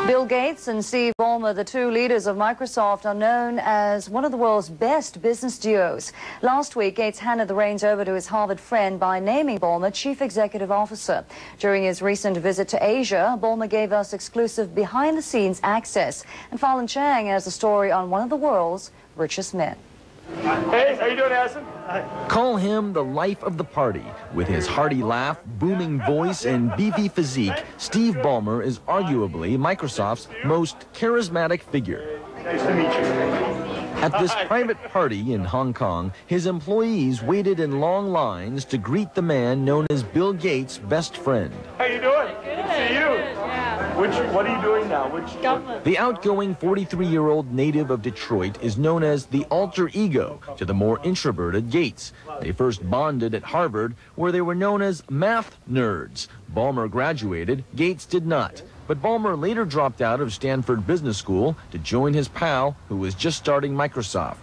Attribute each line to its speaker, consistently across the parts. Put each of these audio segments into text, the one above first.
Speaker 1: Bill Gates and Steve Ballmer, the two leaders of Microsoft, are known as one of the world's best business duos. Last week, Gates handed the reins over to his Harvard friend by naming Ballmer Chief Executive Officer. During his recent visit to Asia, Ballmer gave us exclusive behind-the-scenes access. And Farlan Chang has a story on one of the world's richest men.
Speaker 2: Hey, how you doing, Addison?
Speaker 3: Call him the life of the party. With his hearty laugh, booming voice, and beefy physique, Steve Ballmer is arguably Microsoft's most charismatic figure.
Speaker 2: Nice to meet you.
Speaker 3: At this private party in Hong Kong, his employees waited in long lines to greet the man known as Bill Gates' best friend.
Speaker 2: How you doing? Good to see you. Yeah. What are you doing now? Government.
Speaker 3: The outgoing 43-year-old native of Detroit is known as the alter ego to the more introverted Gates. They first bonded at Harvard, where they were known as math nerds. Ballmer graduated, Gates did not. But Ballmer later dropped out of Stanford Business School to join his pal, who was just starting Microsoft.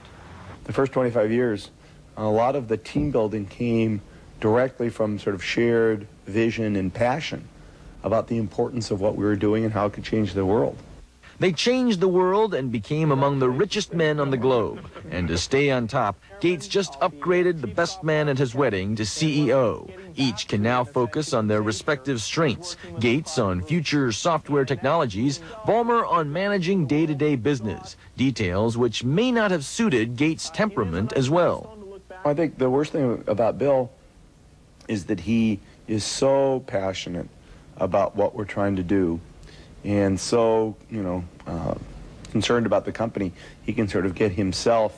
Speaker 4: The first 25 years, a lot of the team building came directly from sort of shared vision and passion about the importance of what we were doing and how it could change the world.
Speaker 3: They changed the world and became among the richest men on the globe. And to stay on top, Gates just upgraded the best man at his wedding to CEO. Each can now focus on their respective strengths. Gates on future software technologies, Ballmer on managing day-to-day business, details which may not have suited Gates' temperament as well.
Speaker 4: I think the worst thing about Bill is that he is so passionate about what we're trying to do and so, concerned about the company, he can sort of get himself,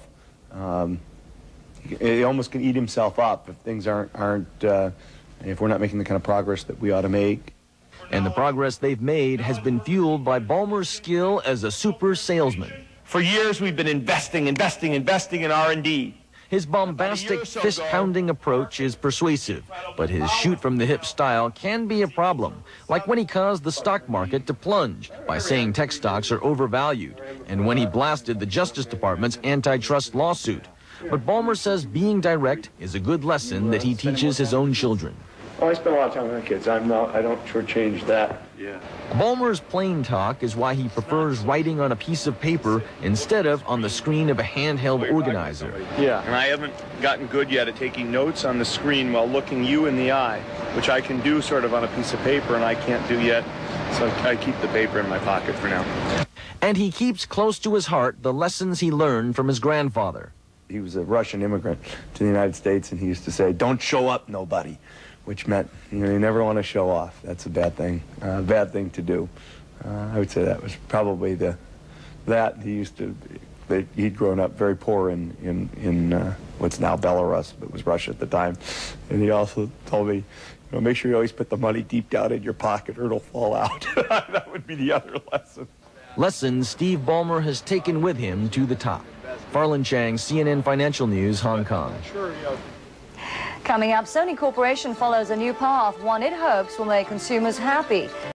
Speaker 4: he almost can eat himself up if things if we're not making the kind of progress that we ought to make.
Speaker 3: And the progress they've made has been fueled by Ballmer's skill as a super salesman.
Speaker 2: For years, we've been investing in R&D.
Speaker 3: His bombastic, fist-pounding approach is persuasive, but his shoot-from-the-hip style can be a problem, like when he caused the stock market to plunge by saying tech stocks are overvalued, and when he blasted the Justice Department's antitrust lawsuit. But Ballmer says being direct is a good lesson that he teaches his own children.
Speaker 4: Oh, I spend a lot of time with my kids. I don't shortchange that.
Speaker 2: Yeah.
Speaker 3: Ballmer's plain talk is why he prefers writing on a piece of paper instead of on the screen of a handheld organizer.
Speaker 2: Yeah, and I haven't gotten good yet at taking notes on the screen while looking you in the eye, which I can do sort of on a piece of paper, and I can't do yet, so I keep the paper in my pocket for now.
Speaker 3: And he keeps close to his heart the lessons he learned from his grandfather.
Speaker 4: He was a Russian immigrant to the United States, and he used to say, "Don't show up, nobody," which meant, you never want to show off. That's a bad thing to do. I would say that was probably he'd grown up very poor in what's now Belarus, but was Russia at the time. And he also told me, make sure you always put the money deep down in your pocket or it'll fall out. That would be the other lesson.
Speaker 3: Lessons Steve Ballmer has taken with him to the top. Farlan Chang, CNN Financial News, Hong Kong.
Speaker 1: Coming up, Sony Corporation follows a new path, one it hopes will make consumers happy.